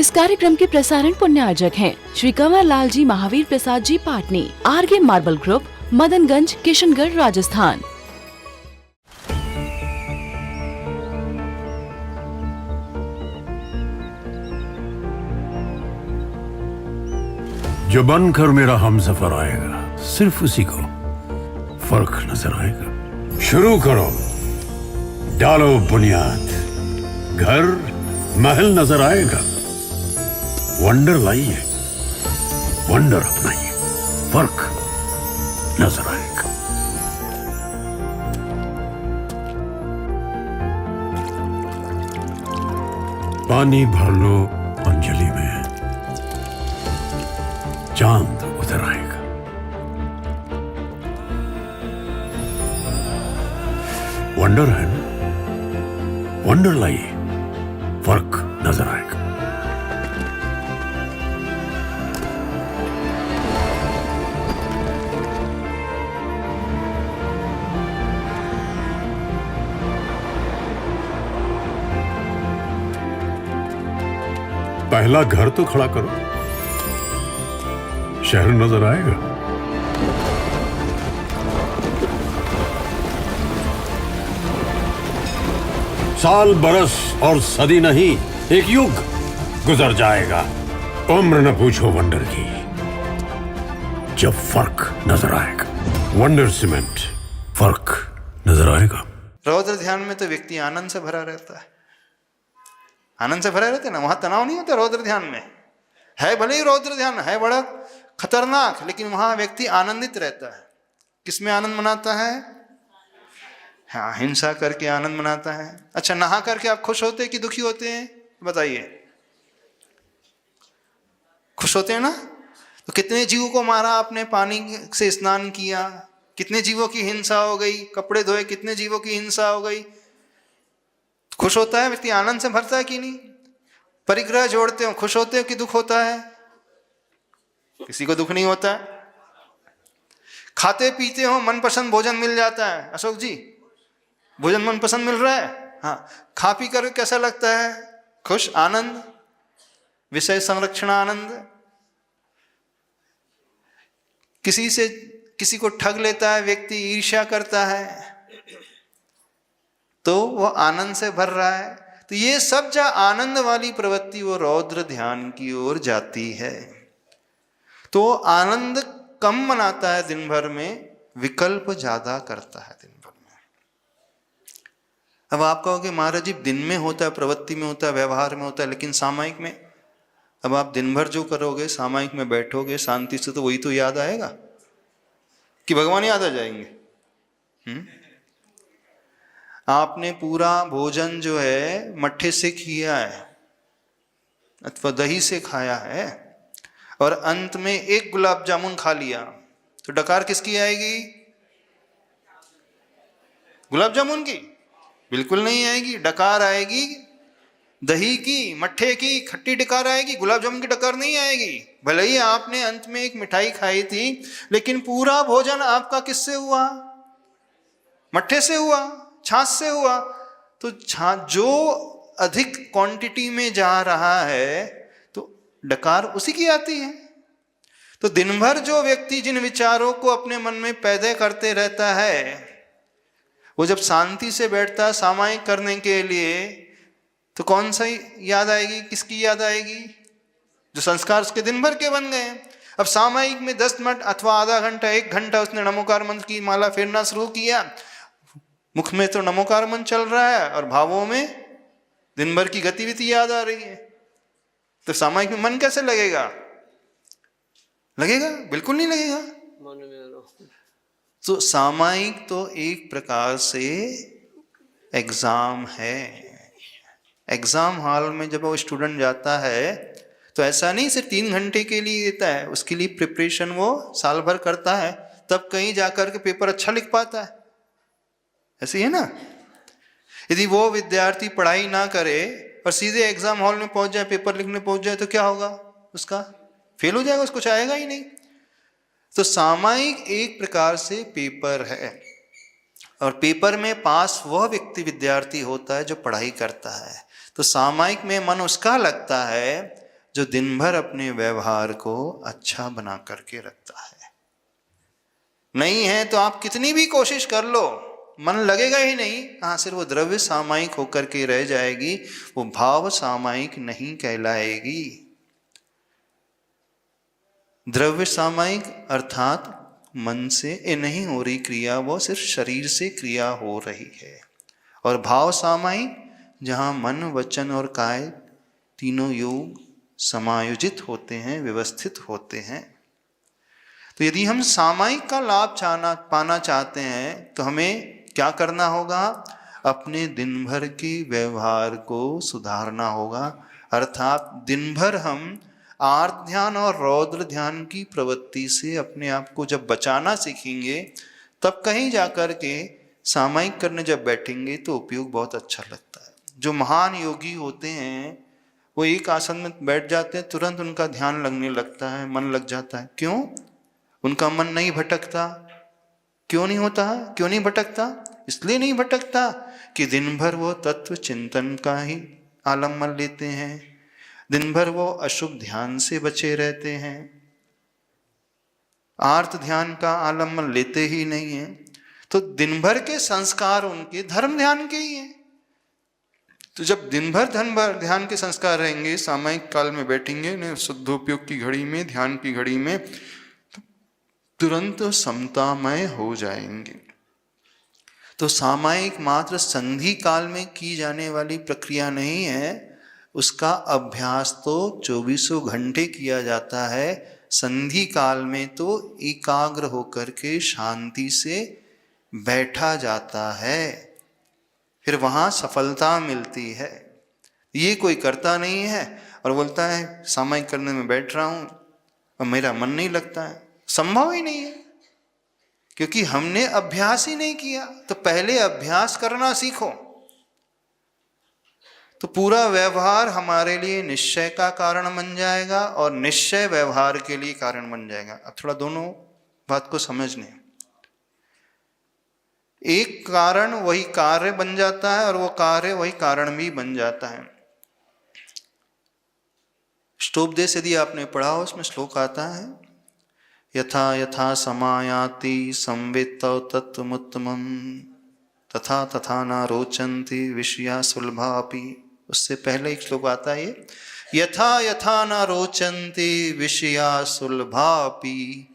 इस कार्यक्रम के प्रसारण पुण्यार्जक हैं Shri Kanwar Lal ji Mahavir Prasad ji Patni, RK marble group, Madanganj, Kishangarh, Rajasthan. जो बनकर मेरा हमसफर आएगा, सिर्फ उसी को फर्क नजर आएगा। शुरू करो, डालो बुनियाद, घर महल नजर आएगा। वंडर लाइए, वंडर अपनाइए, फर्क नजर आएगा। पानी भर लो अंजलि में, चांद उतर आएगा। वंडर है ना, वंडर लाइए, फर्क नजर आएगा। पहला घर तो खड़ा करो, शहर नजर आएगा। साल बरस और सदी नहीं, एक युग गुजर जाएगा। उम्र न पूछो वंडर की, जब फर्क नजर आएगा। वंडर सीमेंट, फर्क नजर आएगा। रौद्र ध्यान में तो व्यक्ति आनंद से भरा रहता है, आनंद से भरा रहता है ना, वहां तनाव नहीं होता। रौद्र ध्यान में है, भले ही रौद्र ध्यान है बड़ा खतरनाक, लेकिन वहां व्यक्ति आनंदित रहता है। किसमें आनंद मनाता है? हाँ, हिंसा करके आनंद मनाता है। अच्छा, नहा करके आप खुश होते हैं कि दुखी होते हैं? बताइए। खुश होते हैं ना? तो कितने जीवों को मारा आपने, पानी से स्नान किया, कितने जीवों की हिंसा हो गई, कपड़े धोए, कितने जीवों की हिंसा हो गई। खुश होता है व्यक्ति, आनंद से भरता है कि नहीं? परिग्रह जोड़ते हो, खुश होते हो कि दुख होता है? किसी को दुख नहीं होता। खाते पीते हो, मनपसंद भोजन मिल जाता है। अशोक जी, भोजन मनपसंद मिल रहा है? हाँ, खा पी कर कैसा लगता है? खुश, आनंद, विषय संरक्षण आनंद। किसी को ठग लेता है व्यक्ति, ईर्ष्या करता है, तो वो आनंद से भर रहा है। तो ये सब जो आनंद वाली प्रवृत्ति वो रौद्र ध्यान की ओर जाती है। तो आनंद कम मनाता है दिन भर में, विकल्प ज्यादा करता है दिन भर में। अब आप कहोगे महाराज जी दिन में होता है, प्रवृत्ति में होता है, व्यवहार में होता है, लेकिन सामायिक में? अब आप दिन भर जो करोगे, सामायिक में बैठोगे शांति से, तो वही तो याद आएगा कि भगवान याद आ जाएंगे। आपने पूरा भोजन जो है मट्ठे से किया है अथवा दही से खाया है और अंत में एक गुलाब जामुन खा लिया, तो डकार किसकी आएगी? गुलाब जामुन की? बिल्कुल नहीं आएगी। डकार आएगी दही की, मट्ठे की, खट्टी डकार आएगी, गुलाब जामुन की डकार नहीं आएगी। भले ही आपने अंत में एक मिठाई खाई थी, लेकिन पूरा भोजन आपका किससे हुआ? मट्ठे से हुआ, छाछ से हुआ। तो जो अधिक क्वांटिटी में जा रहा है तो डकार उसी की आती है। तो दिन भर जो व्यक्ति जिन विचारों को अपने मन में पैदा करते रहता है, वो जब शांति से बैठता है सामायिक करने के लिए, तो कौन सा याद आएगी? किसकी याद आएगी? जो संस्कार उसके दिन भर के बन गए। अब सामायिक में 10 मिनट अथवा आधा घंटा, 1 घंटा उसने नमोकार मंत्र की माला फेरना शुरू किया, मुख में तो नमोकार मंत्र चल रहा है और भावों में दिन भर की गतिविधि याद आ रही है, तो सामायिक में मन कैसे लगेगा? लगेगा? बिल्कुल नहीं लगेगा। तो सामायिक तो एक प्रकार से एग्जाम है। एग्जाम हॉल में जब वो स्टूडेंट जाता है तो ऐसा नहीं सिर्फ 3 घंटे के लिए देता है, उसके लिए प्रिपरेशन वो साल भर करता है, तब कहीं जाकर के पेपर अच्छा लिख पाता है। ऐसे ही है ना? यदि वो विद्यार्थी पढ़ाई ना करे और सीधे एग्जाम हॉल में पहुंच जाए, पेपर लिखने पहुंच जाए, तो क्या होगा? उसका फेल हो जाएगा, उसको कुछ आएगा ही नहीं। तो सामायिक एक प्रकार से पेपर है, और पेपर में पास वह व्यक्ति विद्यार्थी होता है जो पढ़ाई करता है। तो सामायिक में मन उसका लगता है जो दिन भर अपने व्यवहार को अच्छा बना करके रखता है। नहीं है तो आप कितनी भी कोशिश कर लो, मन लगेगा ही नहीं। हाँ, सिर्फ वो द्रव्य सामायिक होकर के रह जाएगी, वो भाव सामायिक नहीं कहलाएगी। द्रव्य सामायिक अर्थात मन से नहीं हो रही क्रिया, वो सिर्फ शरीर से क्रिया हो रही है। और भाव सामायिक जहाँ मन वचन और काय तीनों योग समायोजित होते हैं, व्यवस्थित होते हैं। तो यदि हम सामायिक का लाभ पाना चाहते हैं तो हमें क्या करना होगा? अपने दिन भर के व्यवहार को सुधारना होगा। अर्थात दिन भर हम आर्त ध्यान और रौद्र ध्यान की प्रवृत्ति से अपने आप को जब बचाना सीखेंगे, तब कहीं जाकर के सामायिक करने जब बैठेंगे तो उपयोग बहुत अच्छा लगता है। जो महान योगी होते हैं वो एक आसन में बैठ जाते हैं, तुरंत उनका ध्यान लगने लगता है, मन लग जाता है। क्यों? उनका मन नहीं भटकता। क्यों नहीं होता? क्यों नहीं भटकता? इसलिए नहीं भटकता कि दिन भर वो तत्व चिंतन का ही आलम्बन लेते हैं, दिन भर वो अशुभ ध्यान से बचे रहते हैं, आर्त ध्यान का आलम्बन लेते ही नहीं है। तो दिन भर के संस्कार उनके धर्म ध्यान के ही हैं। तो जब दिन भर ध्यान के संस्कार रहेंगे, सामायिक काल में बैठेंगे शुद्धोपयोग की घड़ी में, ध्यान की घड़ी में, तो तुरंत समतामय हो जाएंगे। तो सामायिक मात्र संधि काल में की जाने वाली प्रक्रिया नहीं है, उसका अभ्यास तो 24 घंटे किया जाता है। संधि काल में तो एकाग्र होकर के शांति से बैठा जाता है, फिर वहाँ सफलता मिलती है। ये कोई करता नहीं है और बोलता है सामायिक करने में बैठ रहा हूँ और मेरा मन नहीं लगता है। संभव ही नहीं है, क्योंकि हमने अभ्यास ही नहीं किया। तो पहले अभ्यास करना सीखो, तो पूरा व्यवहार हमारे लिए निश्चय का कारण बन जाएगा और निश्चय व्यवहार के लिए कारण बन जाएगा। अब थोड़ा दोनों बात को समझने, एक कारण वही कार्य बन जाता है और वो कार्य वही कारण भी बन जाता है। ष्टोपदेश यदि आपने पढ़ा हो, उसमें श्लोक आता है, यथा यथा समायाति संवित्तौ तत्त्वमुत्तमम् तथा तथा न रोचन्ति विषया सुलभापि। उससे पहले एक श्लोक आता है, यथा यथा न रोचन्ति विषया सुलभापि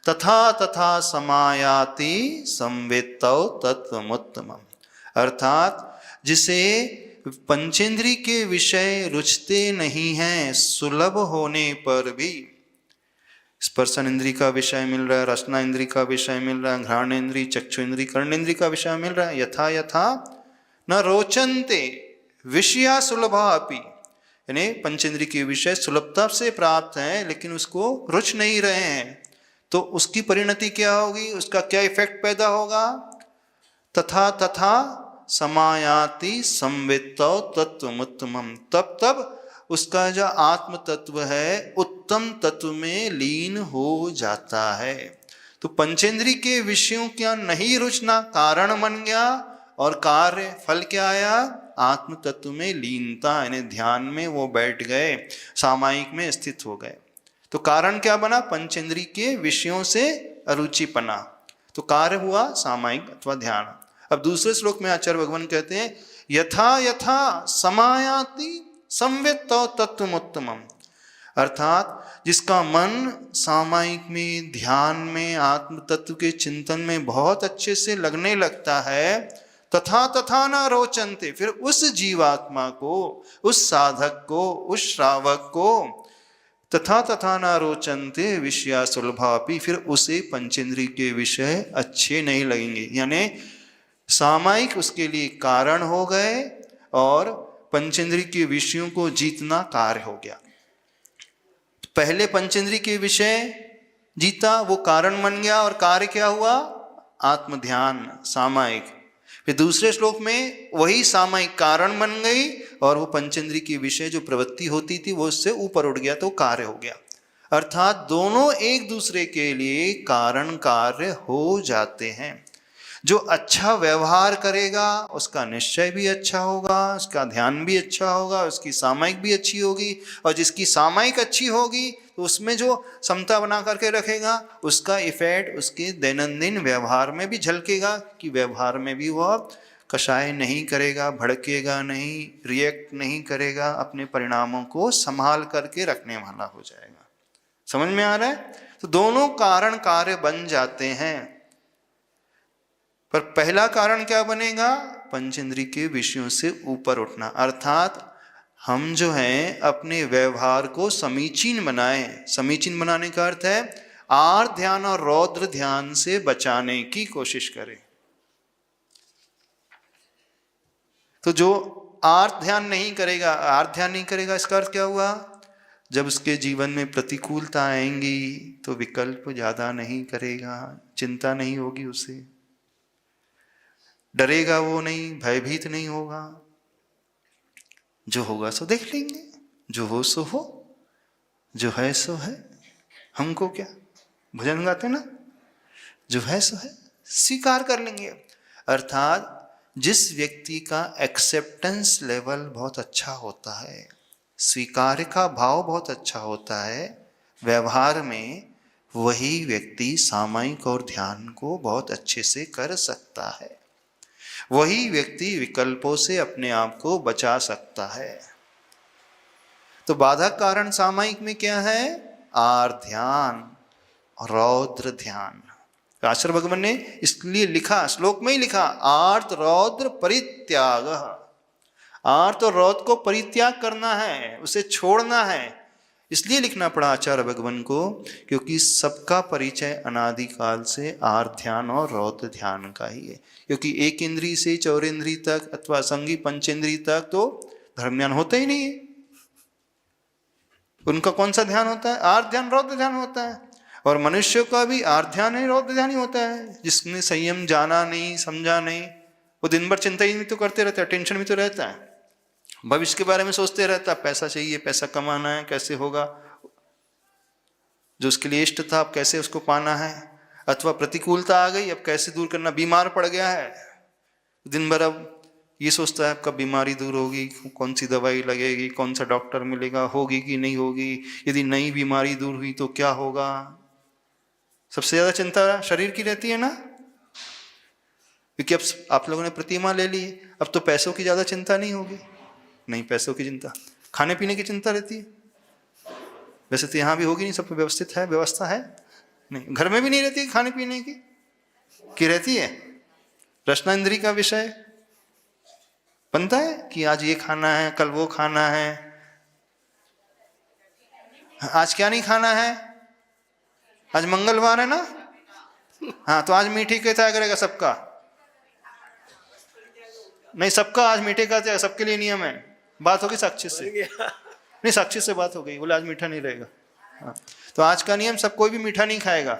तथा तथा समायाति संवित्तौ तत्त्वमुत्तमम्। अर्थात जिसे पंचेंद्री के विषय रुचते नहीं हैं, सुलभ होने पर भी, स्पर्शन इंद्री का विषय मिल रहा है, रसना इंद्री का विषय मिल रहा है, घ्राण इंद्री, चक्षु इंद्री, कर्ण इंद्री का विषय मिल रहा है, यथा यथा न रोचन्ते विषया सुलभा अपि, यानी पंचेंद्री के विषय सुलभता से प्राप्त हैं लेकिन उसको रुच नहीं रहे हैं, तो उसकी परिणति क्या होगी, उसका क्या इफेक्ट पैदा होगा? तथा तथा समायाति संवित्तौ तत्त्वमुत्तमम्। तब तब उसका जो आत्म तत्व है उत्तम तत्व में लीन हो जाता है। तो पंचेंद्री के विषयों क्या नहीं रुचना कारण बन गया और कार्य फल क्या आया? आत्म तत्व में लीनता, यानी ध्यान में वो बैठ गए, सामायिक में स्थित हो गए। तो कारण क्या बना? पंचेंद्री के विषयों से अरुचिपना, तो कार्य हुआ सामायिक अथवा ध्यान। अब दूसरे श्लोक में आचार्य भगवान कहते हैं, यथा यथा समायाति संवित्तौ तत्त्वमुत्तमम्। अर्थात जिसका मन सामायिक में, ध्यान में, आत्म तत्व के चिंतन में बहुत अच्छे से लगने लगता है, तथा तथा न रोचन्ते, फिर उस जीवात्मा को, उस साधक को, उस श्रावक को तथा तथा न रोचन्ते विषया सुलभापि, फिर उसे पंचेंद्री के विषय अच्छे नहीं लगेंगे। यानी सामायिक उसके लिए कारण हो गए और पंचेंद्री के विषयों को जीतना कार्य हो गया। पहले पंचेंद्री के विषय जीता, वो कारण बन गया और कार्य क्या हुआ? आत्म ध्यान सामायिक। फिर दूसरे श्लोक में वही सामायिक कारण बन गई और वो पंचेंद्री के विषय जो प्रवृत्ति होती थी वो उससे ऊपर उठ गया, तो कार्य हो गया। अर्थात दोनों एक दूसरे के लिए कारण कार्य हो जाते हैं। जो अच्छा व्यवहार करेगा उसका निश्चय भी अच्छा होगा, उसका ध्यान भी अच्छा होगा, उसकी सामायिक भी अच्छी होगी, और जिसकी सामायिक अच्छी होगी तो उसमें जो समता बना करके रखेगा उसका इफेक्ट उसके दैनंदिन व्यवहार में भी झलकेगा, कि व्यवहार में भी वह कषाय नहीं करेगा, भड़केगा नहीं, रिएक्ट नहीं करेगा, अपने परिणामों को संभाल करके रखने वाला हो जाएगा। समझ में आ रहा है? तो दोनों कारण कार्य बन जाते हैं, पर पहला कारण क्या बनेगा? पंचेंद्रिय के विषयों से ऊपर उठना, अर्थात हम जो हैं अपने व्यवहार को समीचीन बनाएं। समीचीन बनाने का अर्थ है आर्त ध्यान और रौद्र ध्यान से बचाने की कोशिश करें। तो जो आर्त ध्यान नहीं करेगा, आर्त ध्यान नहीं करेगा, इसका अर्थ क्या हुआ? जब उसके जीवन में प्रतिकूलता आएंगी तो विकल्प ज्यादा नहीं करेगा, चिंता नहीं होगी उसे, डरेगा वो नहीं, भयभीत नहीं होगा। जो होगा सो देख लेंगे, जो हो सो हो, जो है सो है, हमको क्या, भजन गाते ना, जो है सो है, स्वीकार कर लेंगे। अर्थात जिस व्यक्ति का एक्सेप्टेंस लेवल बहुत अच्छा होता है, स्वीकार का भाव बहुत अच्छा होता है व्यवहार में, वही व्यक्ति सामायिक और ध्यान को बहुत अच्छे से कर सकता है। वही व्यक्ति विकल्पों से अपने आप को बचा सकता है। तो बाधक कारण सामायिक में क्या है? आर्त ध्यान, रौद्र ध्यान। आचार्य भगवान ने इसलिए लिखा, श्लोक में ही लिखा, आर्त रौद्र परित्याग। आर्त और रौद्र को परित्याग करना है, उसे छोड़ना है। इसलिए लिखना पड़ा आचार्य भगवान को, क्योंकि सबका परिचय अनादिकाल से आर्त ध्यान और रौद्र ध्यान का ही है। क्योंकि एक इंद्रिय से चौरेंद्रिय तक अथवा संगी पंचेंद्रिय तक तो धर्म ज्ञान होता ही नहीं है। उनका कौन सा ध्यान होता है? आर्त ध्यान रौद्र ध्यान होता है। और मनुष्य का भी आर्त ध्यान है, रौद्र ध्यान ही होता है। जिसने संयम जाना नहीं, समझा नहीं, वो दिन भर चिंता ही तो करते रहता है, टेंशन भी तो रहता है, भविष्य के बारे में सोचते रहता है, पैसा चाहिए, पैसा कमाना है, कैसे होगा, जो उसके लिए इष्ट था अब कैसे उसको पाना है, अथवा प्रतिकूलता आ गई अब कैसे दूर करना, बीमार पड़ गया है दिन भर अब ये सोचता है कब बीमारी दूर होगी, कौन सी दवाई लगेगी, कौन सा डॉक्टर मिलेगा, होगी कि नहीं होगी, यदि नई बीमारी दूर हुई तो क्या होगा। सबसे ज्यादा चिंता शरीर की रहती है ना, क्योंकि अब आप लोगों ने प्रतिमा ले ली, अब तो पैसों की ज्यादा चिंता नहीं होगी। नहीं, पैसों की चिंता, खाने पीने की चिंता रहती है। वैसे तो यहाँ भी होगी नहीं, सब व्यवस्थित है, व्यवस्था है नहीं, घर में भी नहीं रहती खाने पीने की रहती है। रचना इंद्री का विषय बनता है कि आज ये खाना है, कल वो खाना है, आज क्या नहीं खाना है, आज मंगलवार है ना, हाँ तो आज मीठी का त्याग करेगा सबका, नहीं सबका आज मीठे का त्याग, सबके लिए नियम है। बात होगी साक्षी से, नहीं साक्षी से बात हो गई, बोले आज मीठा नहीं रहेगा। हाँ। तो आज का नियम सब, कोई भी मीठा नहीं खाएगा,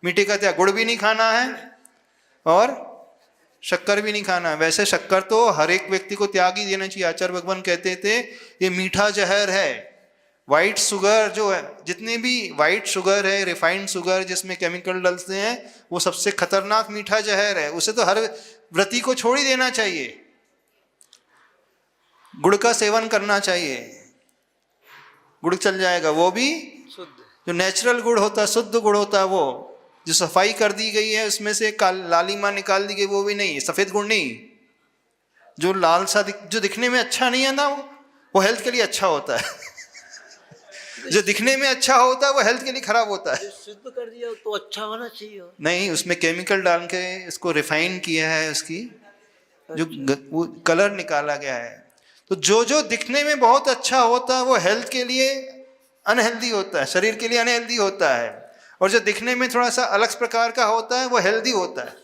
मीठे का त्याग, गुड़ भी नहीं खाना है और शक्कर भी नहीं खाना है। वैसे शक्कर तो हर एक व्यक्ति को त्याग ही देना चाहिए। आचार्य भगवान कहते थे ये मीठा जहर है। व्हाइट शुगर जो है, जितने भी व्हाइट शुगर है, रिफाइंड शुगर जिसमें केमिकल डलते हैं, वो सबसे खतरनाक मीठा जहर है। उसे तो हर व्रती को छोड़ ही देना चाहिए। गुड़ का सेवन करना चाहिए, गुड़ चल जाएगा, वो भी जो नेचुरल गुड़ होता है, शुद्ध गुड़ होता है, वो जो सफाई कर दी गई है उसमें से लालिमा निकाल दी गई, वो भी नहीं, सफेद गुड़ नहीं, जो लाल सा जो दिखने में अच्छा नहीं है ना, वो हेल्थ के लिए अच्छा होता है। जो दिखने में अच्छा होता है वो हेल्थ के लिए खराब होता है। शुद्ध कर दिया तो अच्छा होना चाहिए, नहीं, उसमें केमिकल डाल के इसको रिफाइन किया है, उसकी जो वो कलर निकाला गया है। तो जो जो दिखने में बहुत अच्छा होता है वो हेल्थ के लिए अनहेल्दी होता है, शरीर के लिए अनहेल्दी होता है। और जो दिखने में थोड़ा सा अलग प्रकार का होता है वो हेल्दी होता है।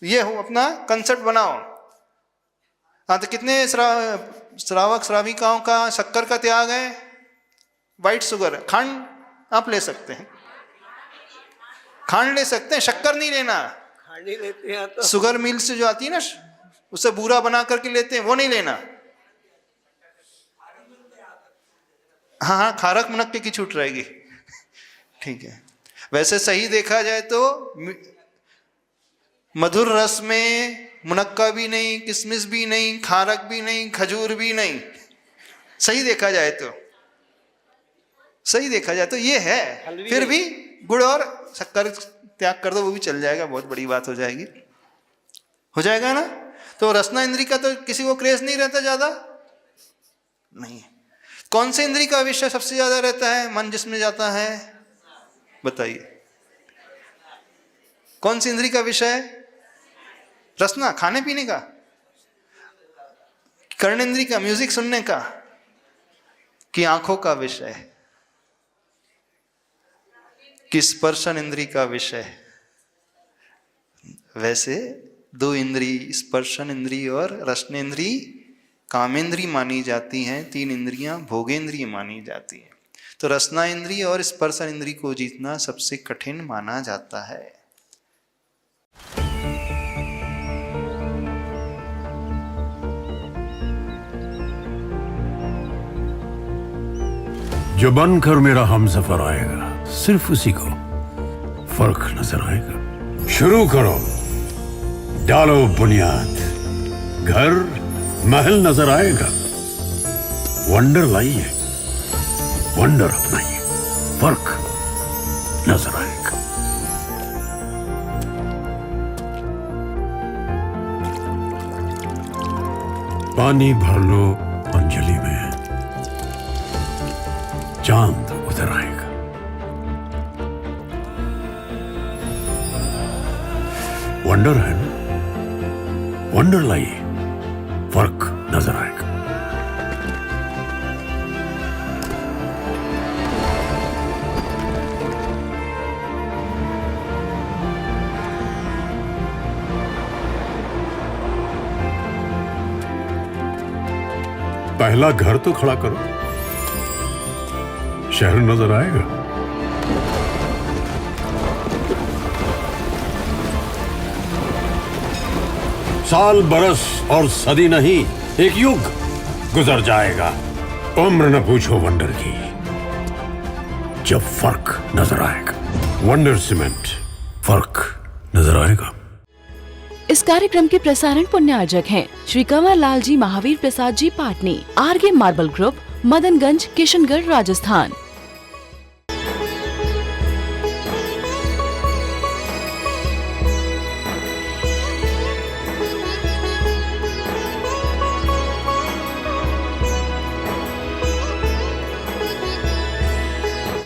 ये हो अपना कंसेप्ट बनाओ। हाँ, तो कितने श्रावक श्राविकाओं का शक्कर का त्याग है, व्हाइट शुगर, खांड आप ले सकते हैं, खांड ले सकते हैं, शक्कर नहीं लेना। खांड ही लेते हैं तो शुगर मिल से जो आती है ना, उससे बूरा बना करके लेते हैं, वो नहीं लेना। हाँ हाँ, खारक मुनक्के की छूट रहेगी, ठीक है। वैसे सही देखा जाए तो मधुर रस में मुनक्का भी नहीं, किशमिश भी नहीं, खारक भी नहीं, खजूर भी नहीं। सही देखा जाए तो, सही देखा जाए तो ये है। फिर भी गुड़ और शक्कर त्याग कर दो, वो भी चल जाएगा, बहुत बड़ी बात हो जाएगी, हो जाएगा ना। तो रसना इंद्री का तो किसी को क्रेज नहीं रहता ज्यादा, नहीं। कौन से इंद्री का विषय सबसे ज्यादा रहता है, मन जिसमें जाता है, बताइए कौन सी इंद्री का विषय है? रसना, खाने पीने का, कर्णेंद्री का, म्यूजिक सुनने का, कि आंखों का विषय, कि स्पर्शन इंद्री का विषय? वैसे दो इंद्री, स्पर्शन इंद्री और रसनेन्द्री कामेंद्री मानी जाती हैं, तीन इंद्रियां भोगेंद्रिय मानी जाती हैं। तो रसना इंद्री और स्पर्शन इंद्री को जीतना सबसे कठिन माना जाता है। जो बनकर मेरा हमसफर आएगा, सिर्फ उसी को फर्क नजर आएगा। शुरू करो, डालो बुनियाद, घर महल नजर आएगा। वंडर लाइए, वंडर अपनाइए, फर्क नजर आएगा। पानी भर लो अंजलि में, चांद उतर आएगा। वंडर है ना, वंडर लाइए, फर्क नजर आएगा। पहला घर तो खड़ा करो, शहर नजर आएगा। साल बरस और सदी नहीं, एक युग गुजर जाएगा। उम्र न पूछो वंडर की, जब फर्क नजर आएगा। वंडर सीमेंट, फर्क नजर आएगा। इस कार्यक्रम के प्रसारण पुण्यार्जक हैं श्री कंवर लाल जी महावीर प्रसाद जी पाटनी, आरगे मार्बल ग्रुप, मदनगंज, किशनगढ़, राजस्थान।